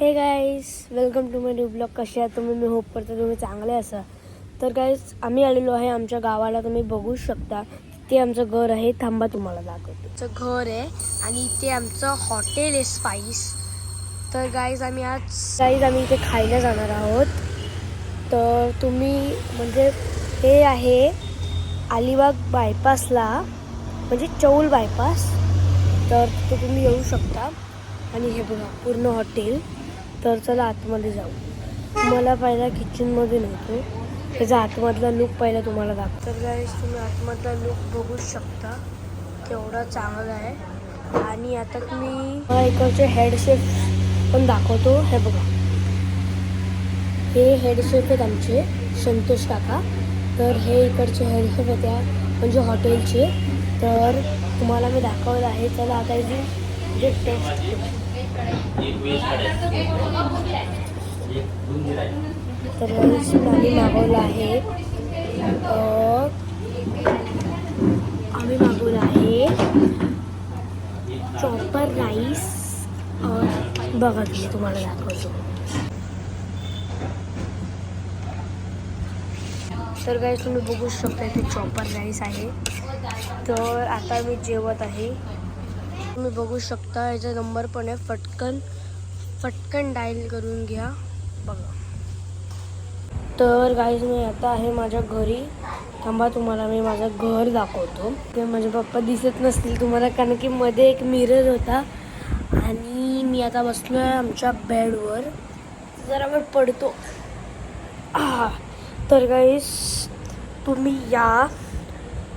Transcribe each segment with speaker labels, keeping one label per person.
Speaker 1: हे guys, welcome to my new blog. कसे आहात तुम्ही? मी होप करतो तुम्ही चांगले असा. तर गाईस, आम्ही आलेलो आहे आमच्या गावाला. तुम्ही बघू शकता ते आमचं घर आहे. थांबा तुम्हाला दाखवतो. आमचं घर आहे आणि इथे आमचं हॉटेल आहे स्पाइस. तर गाईस, आम्ही इथे खायला जाणार आहोत. तर तुम्ही म्हणजे हे आहे अलिबाग बायपासला, म्हणजे चौल बायपास. तर तिथे तुम्ही येऊ शकता. आणि हे बघा पूर्ण हॉटेल. तर चला आतमध्ये जाऊ. तुम्हाला पहिला किचनमध्ये नेतो. त्याचा आतमधला लुक पहिला तुम्हाला दाखवतो. तर गाईस, तुम्ही आतमधला लुक बघू शकता केवढा चांगला आहे. आणि आता तुम्ही इकडचे हेड शेफ पण दाखवतो. हे बघा, हे हेड शेफ आहेत आमचे संतोष काका. तर हे इकडचे हेड शेफ आहेत त्या म्हणजे हॉटेलचे. तर तुम्हाला मी दाखवत आहे. चला आता इथे जे टेस्ट तर आम्ही मागवलं आहे. Chopper rice. बघा तुम्हाला दाखवतो. तर गाईस, तुम्ही बघू शकता ते चॉपर राईस आहे. तर आता मी जेवत आहे. तुम्ही बघू शकता याचा नंबर पण आहे. पटकन डायल करून घ्या. बघा. तर गाईज, मी आता आहे माझ्या घरी. थांबा, तुम्हाला मी माझं घर दाखवतो. ते माझे पप्पा दिसत नसतील तुम्हाला, कारण की मध्ये एक मिरर होता. आणि मी आता बसलो आहे आमच्या बेडवर. जरा वेळ पडतो. तर गाईज, तुम्ही या.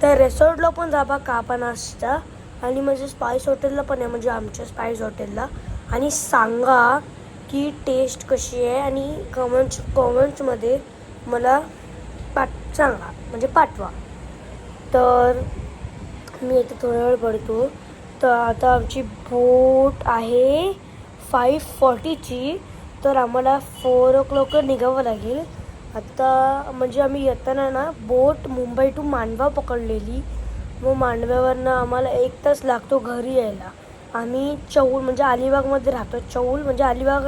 Speaker 1: तर रेसॉर्टला पण जाबा का पण असता. आणि म्हणजे स्पाइस हॉटेलला पण आहे, म्हणजे आमच्या स्पाइस हॉटेलला. आणि सांगा की टेस्ट कशी आहे. आणि कमेंट्समध्ये मला सांगा, म्हणजे पाठवा. तर मी इथे थोडा वेळ पडतो. तर आता आमची बोट आहे 5:40ची. तर आम्हाला 4 o'clock निघावं लागेल. आता म्हणजे आम्ही येताना ना बोट मुंबई टू मांडवा पकडलेली. मग मांडव्यावरनं आम्हाला 1 तास लागतो घरी यायला. आम्ही चौल म्हणजे अलिबागमध्ये राहतो. चौल म्हणजे अलिबाग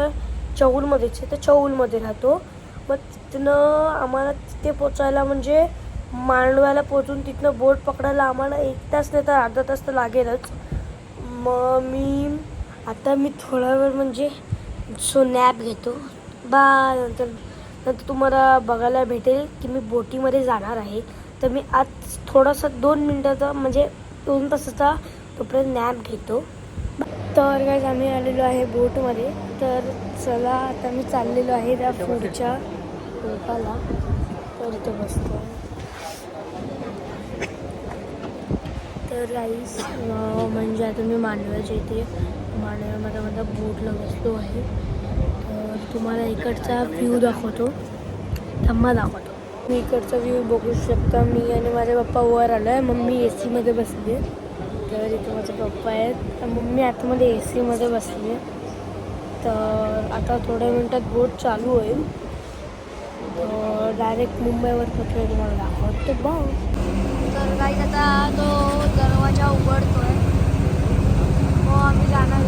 Speaker 1: चौलमध्येच आहे. तर चौलमध्ये राहतो. मग तिथनं आम्हाला तिथे पोचायला म्हणजे मांडव्याला पोचून तिथनं बोट पकडायला आम्हाला 1 तास नाही तर अर्धा तास तर लागेलच. मग मी थोडा वेळ म्हणजे नॅप घेतो. नंतर तुम्हाला बघायला भेटेल की मी बोटीमध्ये जाणार आहे. तर मी आज थोडासा 2 मिनटाचा म्हणजे 2 तासाचा तोपर्यंत नॅप घेतो. तर गाईज, आम्ही आलेलो आहे बोटमध्ये. तर चला आता मी चाललेलो आहे त्या पुढच्या बोटाला. तर इथे बसतो. तर गाईज, म्हणजे आता मी मांडव्याच्या इथे मांडव्यामध्ये बोटला बसलो आहे. तर तुम्हाला इकडचा व्ह्यू दाखवतो. थांबा दाखवतो. मी इकडचा व्ह्यू बघू शकता. मी आणि माझे पप्पा वर आलो आहे. मम्मी AC मध्ये बसली आहे. तर इथे माझे पप्पा आहेत. तर मम्मी आतमध्ये AC मध्ये बसली आहे. तर आता थोड्या मिनटात बोट चालू होईल. डायरेक्ट मुंबईवर पोचलो तुम्हाला दाखवतो. तर गाईज, आता तो दरवाजा उघडतोय. हो, आम्ही जाणार.